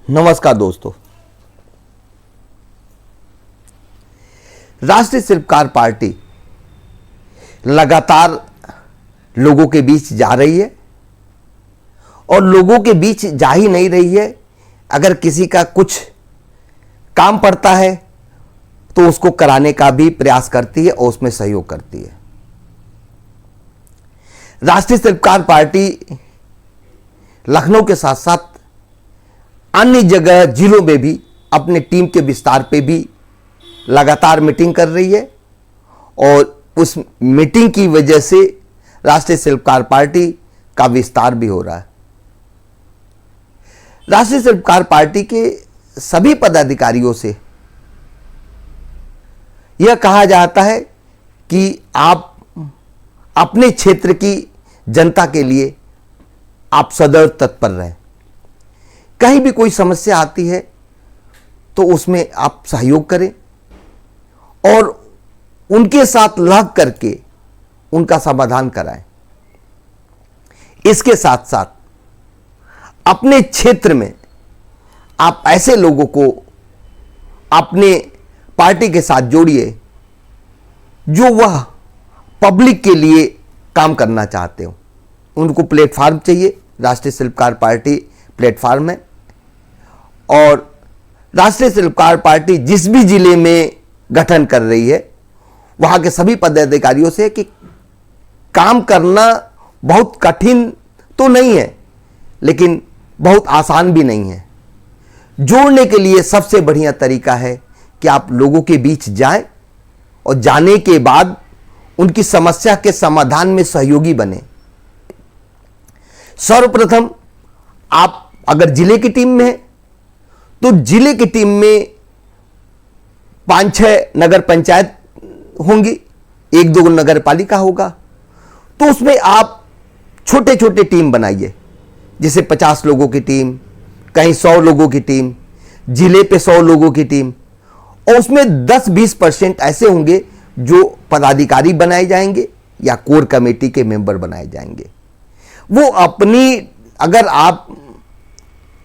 नमस्कार दोस्तों, राष्ट्रीय शिल्पकार पार्टी लगातार लोगों के बीच जा रही है और लोगों के बीच जा ही नहीं रही है। अगर किसी का कुछ काम पड़ता है तो उसको कराने का भी प्रयास करती है और उसमें सहयोग करती है। राष्ट्रीय शिल्पकार पार्टी लखनऊ के साथ साथ अन्य जगह जिलों में भी अपने टीम के विस्तार पे भी लगातार मीटिंग कर रही है और उस मीटिंग की वजह से राष्ट्रीय शिल्पकार पार्टी का विस्तार भी हो रहा है। राष्ट्रीय शिल्पकार पार्टी के सभी पदाधिकारियों से यह कहा जाता है कि आप अपने क्षेत्र की जनता के लिए आप सदैव तत्पर रहें। कहीं भी कोई समस्या आती है तो उसमें आप सहयोग करें और उनके साथ लग करके उनका समाधान कराएं। इसके साथ साथ अपने क्षेत्र में आप ऐसे लोगों को अपने पार्टी के साथ जोड़िए जो वह पब्लिक के लिए काम करना चाहते हो। उनको प्लेटफार्म चाहिए। राष्ट्रीय शिल्पकार पार्टी प्लेटफार्म है और राष्ट्रीय शिल्पकार पार्टी जिस भी जिले में गठन कर रही है वहां के सभी पदाधिकारियों से कि काम करना बहुत कठिन तो नहीं है लेकिन बहुत आसान भी नहीं है। जोड़ने के लिए सबसे बढ़िया तरीका है कि आप लोगों के बीच जाएं और जाने के बाद उनकी समस्या के समाधान में सहयोगी बने। सर्वप्रथम आप अगर जिले की टीम में हैं तो जिले की टीम में 5-6 नगर पंचायत होंगी, 1-2 नगर पालिका होगा, तो उसमें आप छोटे छोटे टीम बनाइए। जैसे 50 लोगों की टीम, कहीं 100 लोगों की टीम, जिले पे 100 लोगों की टीम, और उसमें 10-20% ऐसे होंगे जो पदाधिकारी बनाए जाएंगे या कोर कमेटी के मेंबर बनाए जाएंगे। वो अपनी, अगर आप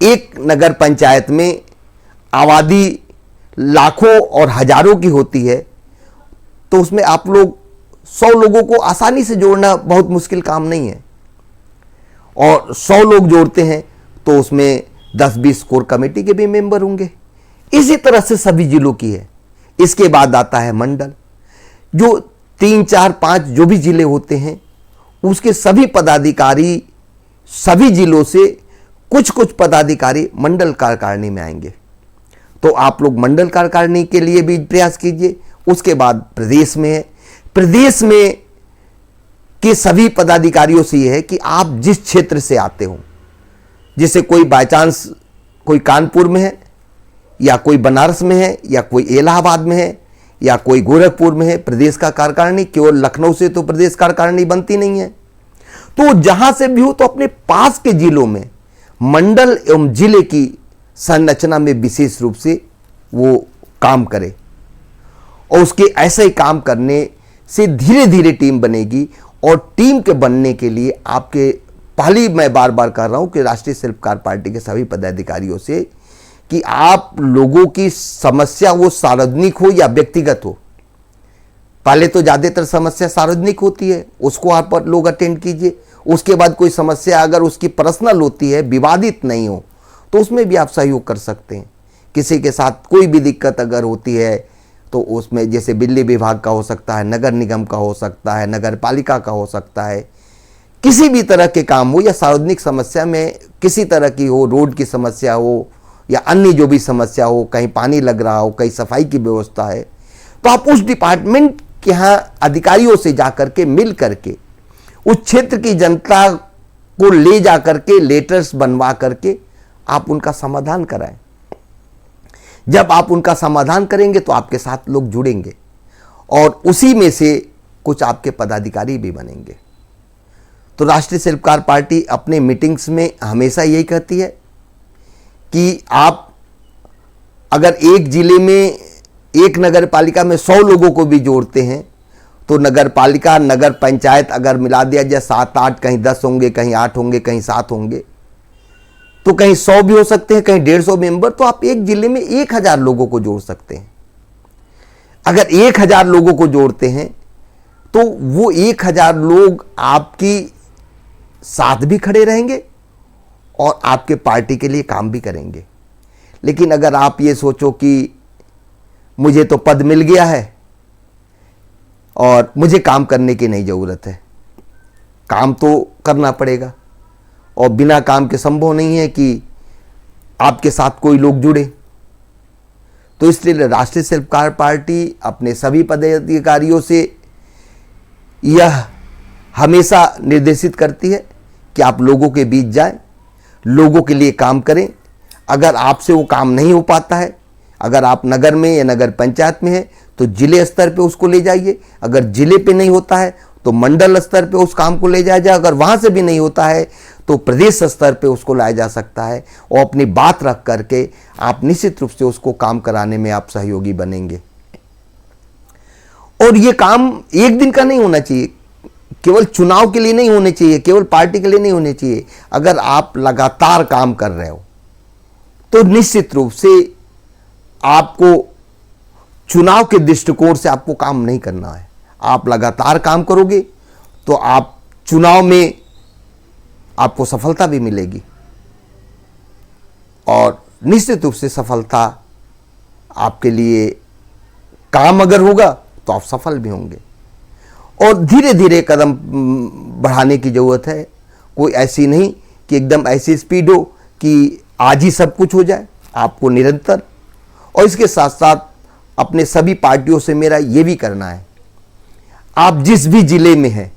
एक नगर पंचायत में आबादी लाखों और हजारों की होती है तो उसमें आप लोग 100 लोगों को आसानी से जोड़ना बहुत मुश्किल काम नहीं है। और 100 लोग जोड़ते हैं तो उसमें 10-20 कोर कमेटी के भी मेंबर होंगे। इसी तरह से सभी जिलों की है। इसके बाद आता है मंडल, जो 3-4-5 जो भी जिले होते हैं उसके सभी पदाधिकारी सभी जिलों से कुछ पदाधिकारी मंडल कार्यकारिणी में आएंगे। तो आप लोग मंडल कार्यकारिणी के लिए भी प्रयास कीजिए। उसके बाद प्रदेश में है। प्रदेश में के सभी पदाधिकारियों से यह है कि आप जिस क्षेत्र से आते हो, जैसे कोई बाय चांस कोई कानपुर में है या कोई बनारस में है या कोई इलाहाबाद में है या कोई गोरखपुर में है, प्रदेश का कार्यकारिणी केवल लखनऊ से तो प्रदेश कार्यकारिणी बनती नहीं है। तो जहां से भी हो तो अपने पास के जिलों में मंडल एवं जिले की संरचना में विशेष रूप से वो काम करे और उसके ऐसे ही काम करने से धीरे धीरे टीम बनेगी। और टीम के बनने के लिए आपके, पहली मैं बार बार कर रहा हूं कि राष्ट्रीय शिल्पकार पार्टी के सभी पदाधिकारियों से कि आप लोगों की समस्या वो सार्वजनिक हो या व्यक्तिगत हो, पहले तो ज़्यादातर समस्या सार्वजनिक होती है, उसको आप पर लोग अटेंड कीजिए। उसके बाद कोई समस्या अगर उसकी पर्सनल होती है, विवादित नहीं हो, तो उसमें भी आप सहयोग कर सकते हैं। किसी के साथ कोई भी दिक्कत अगर होती है तो उसमें जैसे बिजली विभाग का हो सकता है, नगर निगम का हो सकता है, नगर पालिका का हो सकता है, किसी भी तरह के काम हो या सार्वजनिक समस्या में किसी तरह की हो, रोड की समस्या हो या अन्य जो भी समस्या हो, कहीं पानी लग रहा हो, कहीं सफाई की व्यवस्था है, तो आप उस डिपार्टमेंट के यहाँ अधिकारियों से जाकर के मिल करके उस क्षेत्र की जनता को ले जा करके लेटर्स बनवा करके आप उनका समाधान कराएं। जब आप उनका समाधान करेंगे तो आपके साथ लोग जुड़ेंगे और उसी में से कुछ आपके पदाधिकारी भी बनेंगे। तो राष्ट्रीय शिल्पकार पार्टी अपने मीटिंग्स में हमेशा यही कहती है कि आप अगर एक जिले में, एक नगर पालिका में 100 लोगों को भी जोड़ते हैं तो नगर पालिका, नगर पंचायत अगर मिला दिया जाए 7-8, कहीं 10 होंगे, कहीं 8 होंगे, कहीं 7 होंगे, तो कहीं 100 भी हो सकते हैं, कहीं 150 मेंबर, तो आप एक जिले में 1000 लोगों को जोड़ सकते हैं। अगर 1000 लोगों को जोड़ते हैं तो वो 1000 लोग आपकी साथ भी खड़े रहेंगे और आपके पार्टी के लिए काम भी करेंगे। लेकिन अगर आप ये सोचो कि मुझे तो पद मिल गया है और मुझे काम करने की नहीं ज़रूरत है, काम तो करना पड़ेगा और बिना काम के संभव नहीं है कि आपके साथ कोई लोग जुड़े। तो इसलिए राष्ट्रीय शिल्पकार पार्टी अपने सभी पदाधिकारियों से यह हमेशा निर्देशित करती है कि आप लोगों के बीच जाएं, लोगों के लिए काम करें। अगर आपसे वो काम नहीं हो पाता है, अगर आप नगर में या नगर पंचायत में हैं तो जिले स्तर पे उसको ले जाइए। अगर जिले पे नहीं होता है तो मंडल स्तर पे उस काम को ले जाया जाए। अगर वहाँ से भी नहीं होता है तो प्रदेश स्तर पे उसको लाया जा सकता है और अपनी बात रख करके आप निश्चित रूप से उसको काम कराने में आप सहयोगी बनेंगे। और ये काम एक दिन का नहीं होना चाहिए, केवल चुनाव के लिए नहीं होने चाहिए, केवल पार्टी के लिए नहीं होने चाहिए। अगर आप लगातार काम कर रहे हो तो निश्चित रूप से आपको चुनाव के दृष्टिकोण से आपको काम नहीं करना है। आप लगातार काम करोगे तो आप चुनाव में आपको सफलता भी मिलेगी और निश्चित रूप से सफलता आपके लिए, काम अगर होगा तो आप सफल भी होंगे। और धीरे धीरे कदम बढ़ाने की ज़रूरत है। कोई ऐसी नहीं कि एकदम ऐसी स्पीड हो कि आज ही सब कुछ हो जाए। आपको निरंतर, और इसके साथ साथ अपने सभी पार्टियों से मेरा ये भी करना है, आप जिस भी जिले में हैं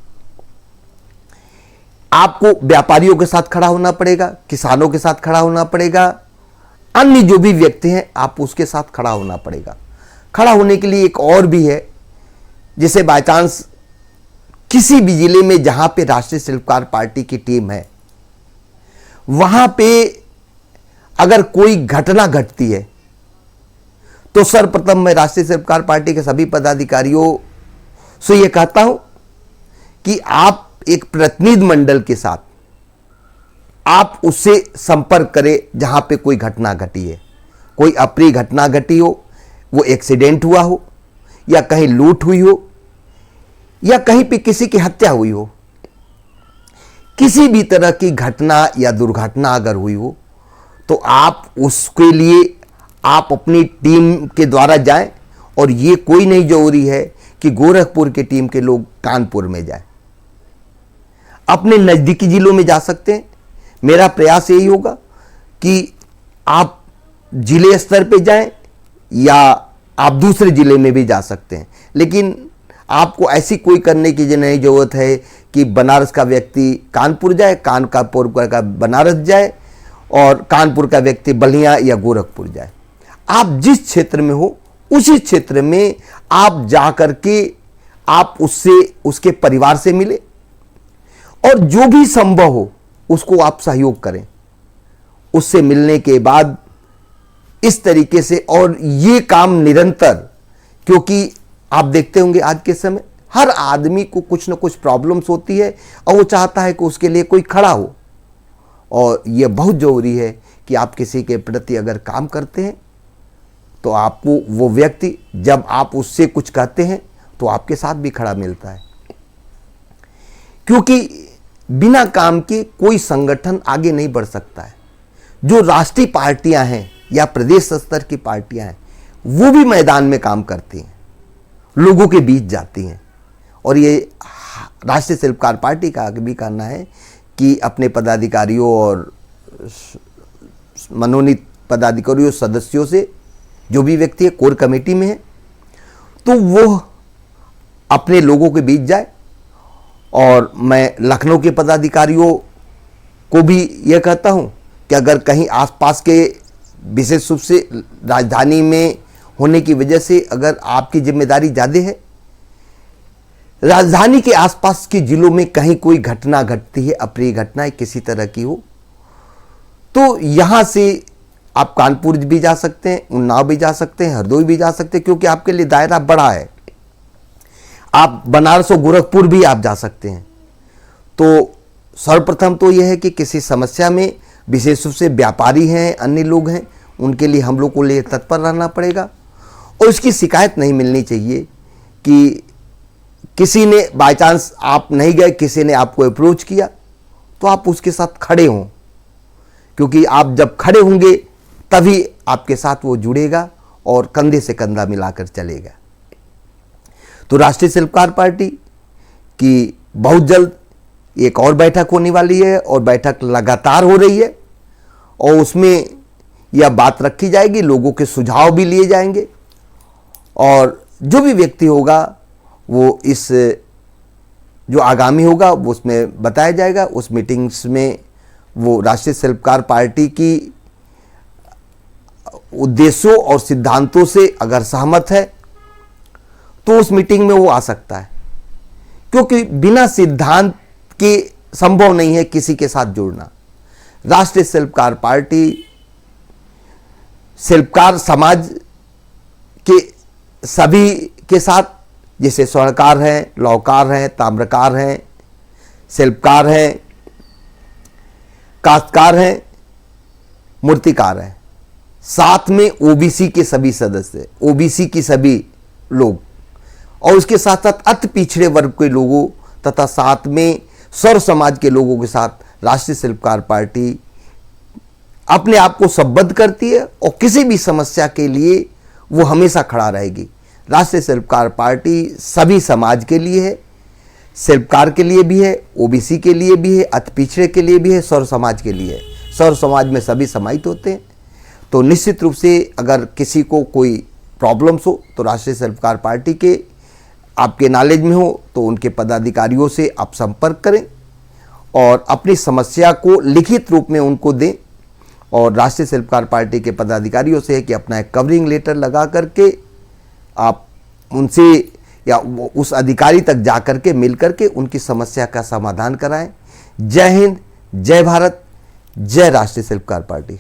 आपको व्यापारियों के साथ खड़ा होना पड़ेगा, किसानों के साथ खड़ा होना पड़ेगा, अन्य जो भी व्यक्ति हैं आप उसके साथ खड़ा होना पड़ेगा। खड़ा होने के लिए एक और भी है, जैसे बाय चांस किसी भी जिले में जहां पे राष्ट्रीय शिल्पकार पार्टी की टीम है वहां पे अगर कोई घटना घटती है तो सर्वप्रथम मैं राष्ट्रीय शिल्पकार पार्टी के सभी पदाधिकारियों से यह कहता हूं कि आप एक प्रतिनिधि मंडल के साथ आप उससे संपर्क करें जहां पे कोई घटना घटी है, कोई अप्रिय घटना घटी हो, वो एक्सीडेंट हुआ हो या कहीं लूट हुई हो या कहीं पे किसी की हत्या हुई हो, किसी भी तरह की घटना या दुर्घटना अगर हुई हो तो आप उसके लिए आप अपनी टीम के द्वारा जाएं। और ये कोई नहीं जरूरी है कि गोरखपुर की टीम के लोग कानपुर में जाएं, अपने नज़दीकी जिलों में जा सकते हैं। मेरा प्रयास यही होगा कि आप जिले स्तर पे जाएं या आप दूसरे जिले में भी जा सकते हैं, लेकिन आपको ऐसी कोई करने की नहीं ज़रूरत है कि बनारस का व्यक्ति कानपुर जाए, कानपुर का बनारस जाए और कानपुर का व्यक्ति बलिया या गोरखपुर जाए। आप जिस क्षेत्र में हो उसी क्षेत्र में आप जा करके आप उससे, उसके परिवार से मिले और जो भी संभव हो उसको आप सहयोग करें। उससे मिलने के बाद इस तरीके से, और ये काम निरंतर, क्योंकि आप देखते होंगे आज के समय हर आदमी को कुछ ना कुछ प्रॉब्लम्स होती है और वो चाहता है कि उसके लिए कोई खड़ा हो। और ये बहुत ज़रूरी है कि आप किसी के प्रति अगर काम करते हैं तो आपको वो व्यक्ति, जब आप उससे कुछ कहते हैं तो आपके साथ भी खड़ा मिलता है, क्योंकि बिना काम के कोई संगठन आगे नहीं बढ़ सकता है। जो राष्ट्रीय पार्टियां हैं या प्रदेश स्तर की पार्टियां हैं वो भी मैदान में काम करती हैं, लोगों के बीच जाती हैं। और ये राष्ट्रीय शिल्पकार पार्टी का भी करना है कि अपने पदाधिकारियों और मनोनीत पदाधिकारियों सदस्यों से, जो भी व्यक्ति है कोर कमेटी में है, तो वो अपने लोगों के बीच जाए। और मैं लखनऊ के पदाधिकारियों को भी यह कहता हूं कि अगर कहीं आसपास के, विशेष रूप से राजधानी में होने की वजह से अगर आपकी जिम्मेदारी ज़्यादा है, राजधानी के आसपास के जिलों में कहीं कोई घटना घटती है, अप्रिय घटना किसी तरह की हो, तो यहां से आप कानपुर भी जा सकते हैं, उन्नाव भी जा सकते हैं, हरदोई भी जा सकते हैं, क्योंकि आपके लिए दायरा बड़ा है। आप बनारस और गोरखपुर भी आप जा सकते हैं। तो सर्वप्रथम तो यह है कि किसी समस्या में विशेष रूप से व्यापारी हैं, अन्य लोग हैं, उनके लिए हम लोग को लिए तत्पर रहना पड़ेगा। और इसकी शिकायत नहीं मिलनी चाहिए कि किसी ने बाय चांस आप नहीं गए, किसी ने आपको अप्रोच किया, तो आप उसके साथ खड़े हों, क्योंकि आप जब खड़े होंगे तभी आपके साथ वो जुड़ेगा और कंधे से कंधा मिलाकर चलेगा। तो राष्ट्रीय शिल्पकार पार्टी की बहुत जल्द एक और बैठक होने वाली है और बैठक लगातार हो रही है और उसमें यह बात रखी जाएगी, लोगों के सुझाव भी लिए जाएंगे और जो भी व्यक्ति होगा वो इस जो आगामी होगा वो उसमें बताया जाएगा। उस मीटिंग्स में वो राष्ट्रीय शिल्पकार पार्टी की उद्देश्यों और सिद्धांतों से अगर सहमत है तो उस मीटिंग में वो आ सकता है, क्योंकि बिना सिद्धांत के संभव नहीं है किसी के साथ जुड़ना। राष्ट्रीय शिल्पकार पार्टी शिल्पकार समाज के सभी के साथ, जैसे स्वर्णकार हैं, लौहकार हैं, ताम्रकार हैं, शिल्पकार हैं, काश्तकार हैं, मूर्तिकार हैं, साथ में ओबीसी के सभी सदस्य, ओबीसी की सभी लोग और उसके साथ साथ अति पिछड़े वर्ग के लोगों तथा साथ में सर्व समाज के लोगों के साथ राष्ट्रीय शिल्पकार पार्टी अपने आप को संबद्ध करती है और किसी भी समस्या के लिए वो हमेशा खड़ा रहेगी। राष्ट्रीय शिल्पकार पार्टी सभी समाज के लिए है, शिल्पकार के लिए भी है, ओबीसी के लिए भी है, अति पिछड़े के लिए भी है, सर्व समाज के लिए है। सर्व समाज में सभी समाहित होते हैं। तो निश्चित रूप से अगर किसी को कोई प्रॉब्लम्स हो तो राष्ट्रीय शिल्पकार पार्टी के आपके नॉलेज में हो तो उनके पदाधिकारियों से आप संपर्क करें और अपनी समस्या को लिखित रूप में उनको दें। और राष्ट्रीय शिल्पकार पार्टी के पदाधिकारियों से है कि अपना एक कवरिंग लेटर लगा करके आप उनसे या उस अधिकारी तक जा करके मिल करके उनकी समस्या का समाधान कराएं। जय हिंद, जय भारत, जय राष्ट्रीय शिल्पकार पार्टी।